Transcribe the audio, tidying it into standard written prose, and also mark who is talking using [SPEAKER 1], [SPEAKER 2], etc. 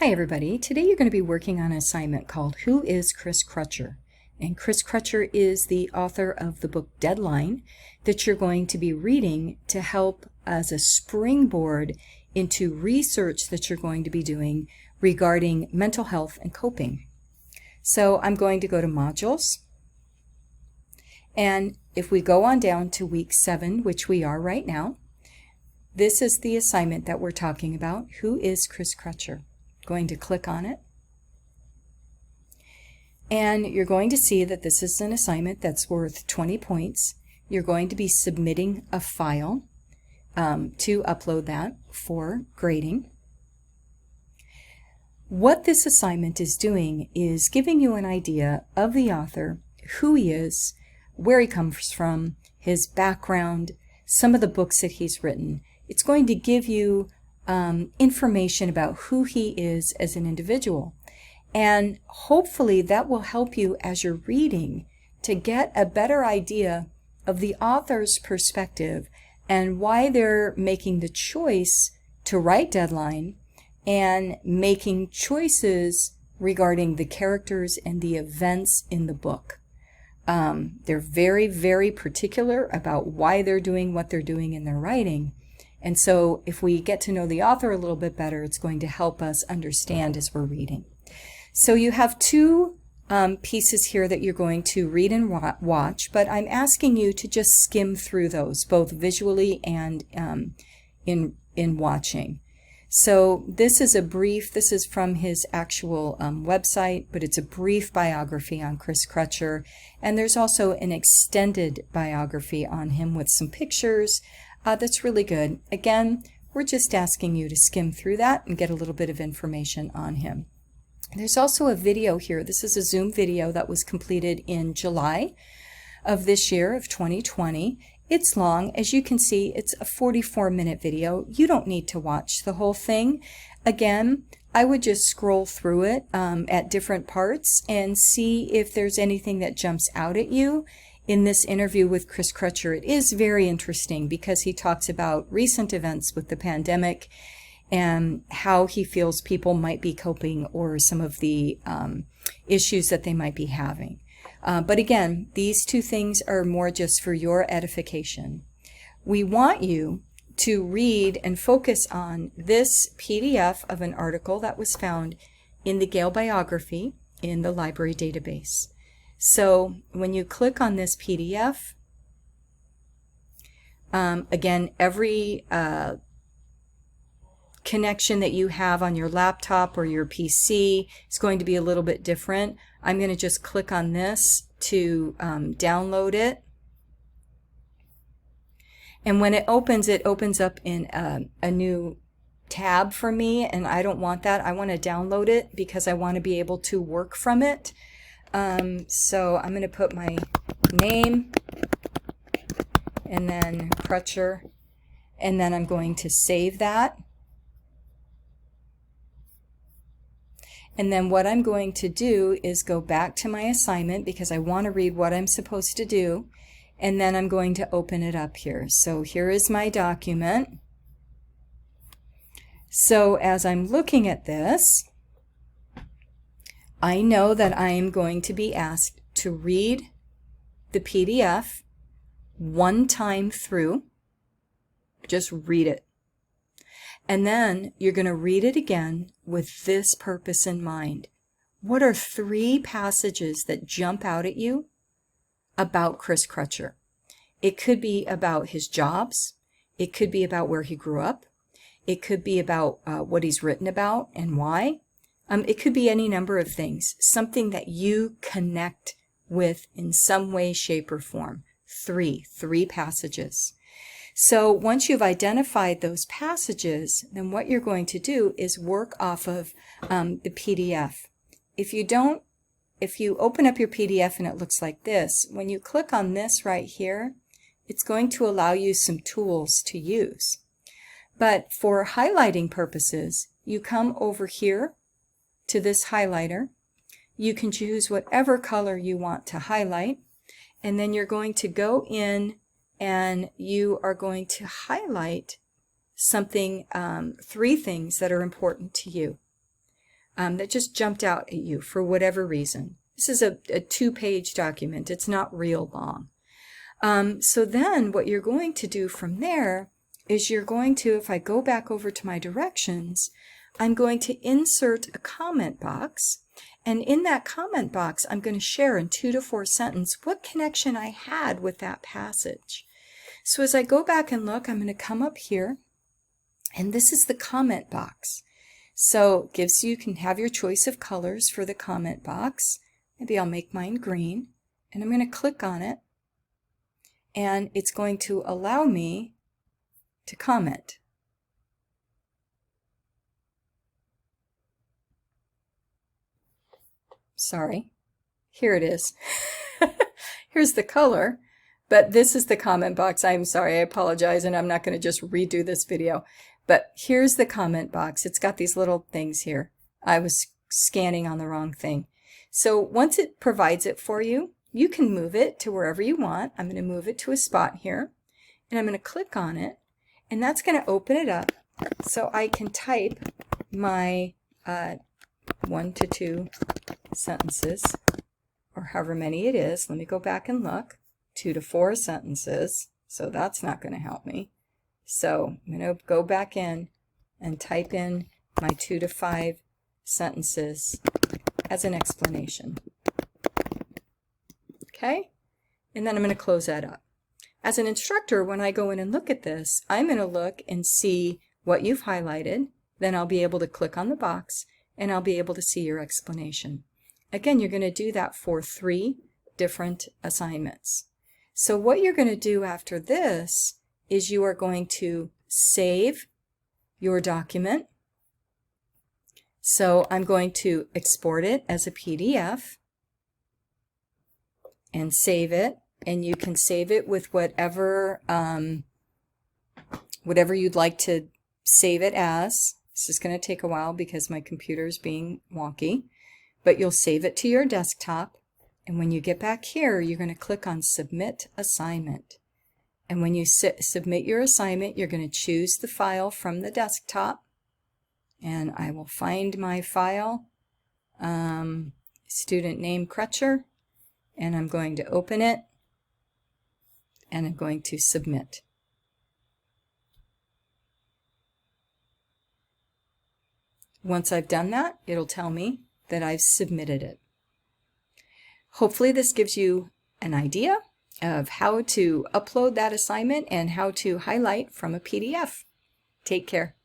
[SPEAKER 1] Hi everybody, today you're going to be working on an assignment called Who is Chris Crutcher? And Chris Crutcher is the author of the book Deadline that you're going to be reading to help as a springboard into research that you're going to be doing regarding mental health and coping. So I'm going to go to Modules, and if we go on down to week 7, which we are right now, this is the assignment that we're talking about. Who is Chris Crutcher? Going to click on it, and you're going to see that this is an assignment that's worth 20 points. You're going to be submitting a file to upload that for grading. What this assignment is doing is giving you an idea of the author, who he is, where he comes from, his background, some of the books that he's written. It's going to give you information about who he is as an individual. And hopefully that will help you as you're reading to get a better idea of the author's perspective and why they're making the choice to write Deadline and making choices regarding the characters and the events in the book. They're very, very particular about why they're doing what they're doing in their writing. And so if we get to know the author a little bit better, it's going to help us understand as we're reading. So you have two pieces here that you're going to read and watch, but I'm asking you to just skim through those, both visually and in watching. So this is this is from his actual website, but it's a brief biography on Chris Crutcher. And there's also an extended biography on him with some pictures. That's really good. Again, we're just asking you to skim through that and get a little bit of information on him. There's also a video here. This is a Zoom video that was completed in July of this year, of 2020. It's long. As you can see, it's a 44-minute video. You don't need to watch the whole thing. Again, I would just scroll through it at different parts and see if there's anything that jumps out at you. In this interview with Chris Crutcher, it is very interesting because he talks about recent events with the pandemic and how he feels people might be coping or some of the issues that they might be having. But again, these two things are more just for your edification. We want you to read and focus on this PDF of an article that was found in the Gale biography in the library database. So when you click on this PDF, again, every connection that you have on your laptop or your PC is going to be a little bit different. I'm going to just click on this to download it. And when it opens up in a new tab for me, and I don't want that. I want to download it because I want to be able to work from it. So I'm going to put my name and then Crutcher, and then I'm going to save that. And then what I'm going to do is go back to my assignment because I want to read what I'm supposed to do, and then I'm going to open it up here. So here is my document. So as I'm looking at this, I know that I am going to be asked to read the PDF one time through. Just read it. And then you're going to read it again with this purpose in mind. What are 3 passages that jump out at you about Chris Crutcher? It could be about his jobs. It could be about where he grew up. It could be about what he's written about and why. It could be any number of things, something that you connect with in some way, shape, or form. 3 passages. So once you've identified those passages, then what you're going to do is work off of the PDF. If you open up your PDF and it looks like this, when you click on this right here, it's going to allow you some tools to use. But for highlighting purposes, you come over here to this highlighter. You can choose whatever color you want to highlight, and then you're going to go in and you are going to highlight something, 3 things that are important to you. that just jumped out at you for whatever reason. This is a 2-page document. It's not real long. So then what you're going to do from there is you're going to, if I go back over to my directions, I'm going to insert a comment box. And in that comment box, I'm going to share in 2 to 4 sentences what connection I had with that passage. So as I go back and look, I'm going to come up here, and this is the comment box. So it gives you can have your choice of colors for the comment box. Maybe I'll make mine green, and I'm going to click on it, and it's going to allow me to comment. Sorry, here it is. Here's the color, but this is the comment box. I'm sorry, I apologize, and I'm not going to just redo this video. But here's the comment box. It's got these little things here. I was scanning on the wrong thing. So once it provides it for you, you can move it to wherever you want. I'm going to move it to a spot here, and I'm going to click on it, and that's going to open it up so I can type my 1 to 2 sentences, or however many it is. Let me go back and look. 2 to 4 sentences, so that's not going to help me. So I'm going to go back in and type in my 2 to 5 sentences as an explanation. Okay? And then I'm going to close that up. As an instructor, when I go in and look at this, I'm going to look and see what you've highlighted. Then I'll be able to click on the box, and I'll be able to see your explanation. Again, you're going to do that for 3 different assignments. So what you're going to do after this is you are going to save your document. So I'm going to export it as a PDF and save it. And you can save it with whatever you'd like to save it as. This is going to take a while because my computer is being wonky. But you'll save it to your desktop. And when you get back here, you're going to click on Submit Assignment. And when you submit your assignment, you're going to choose the file from the desktop. And I will find my file, student name Crutcher, and I'm going to open it, and I'm going to submit. Once I've done that, it'll tell me that I've submitted it. Hopefully this gives you an idea of how to upload that assignment and how to highlight from a PDF. Take care.